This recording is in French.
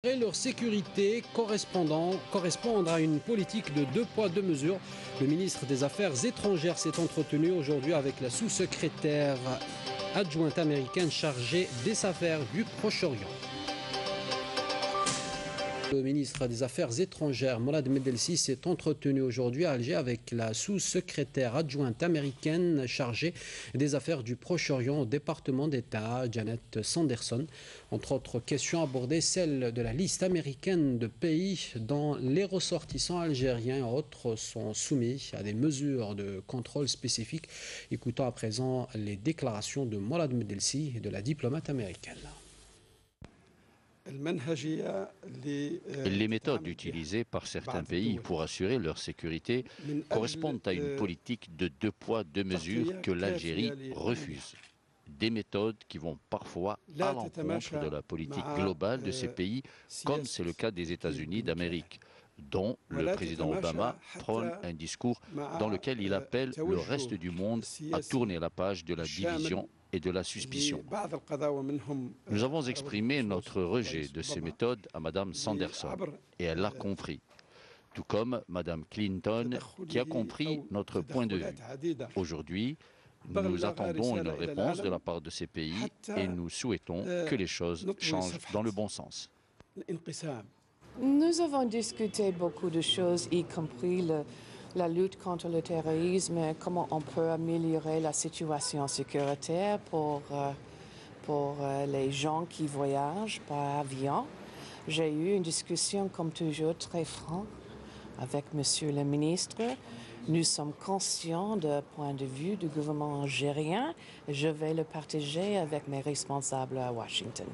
Leur sécurité correspondre à une politique de deux poids, deux mesures. Le ministre des Affaires étrangères s'est entretenu aujourd'hui avec la sous-secrétaire adjointe américaine chargée des affaires du Proche-Orient. Le ministre des Affaires étrangères, Mourad Medelsi, s'est entretenu aujourd'hui à Alger avec la sous-secrétaire adjointe américaine chargée des affaires du Proche-Orient au département d'État, Janet Sanderson. Entre autres questions abordées, celle de la liste américaine de pays dont les ressortissants algériens et autres sont soumis à des mesures de contrôle spécifiques. Écoutons à présent les déclarations de Mourad Medelsi et de la diplomate américaine. Les méthodes utilisées par certains pays pour assurer leur sécurité correspondent à une politique de deux poids, deux mesures que l'Algérie refuse. Des méthodes qui vont parfois à l'encontre de la politique globale de ces pays, comme c'est le cas des États-Unis d'Amérique, dont le président Obama prône un discours dans lequel il appelle le reste du monde à tourner la page de la division et de la suspicion. Nous avons exprimé notre rejet de ces méthodes à Mme Sanderson et elle l'a compris, tout comme Mme Clinton qui a compris notre point de vue. Aujourd'hui, nous attendons une réponse de la part de ces pays et nous souhaitons que les choses changent dans le bon sens. Nous avons discuté beaucoup de choses, y compris la lutte contre le terrorisme, comment on peut améliorer la situation sécuritaire pour les gens qui voyagent par avion. J'ai eu une discussion, comme toujours, très franche avec Monsieur le ministre. Nous sommes conscients du point de vue du gouvernement algérien et je vais le partager avec mes responsables à Washington.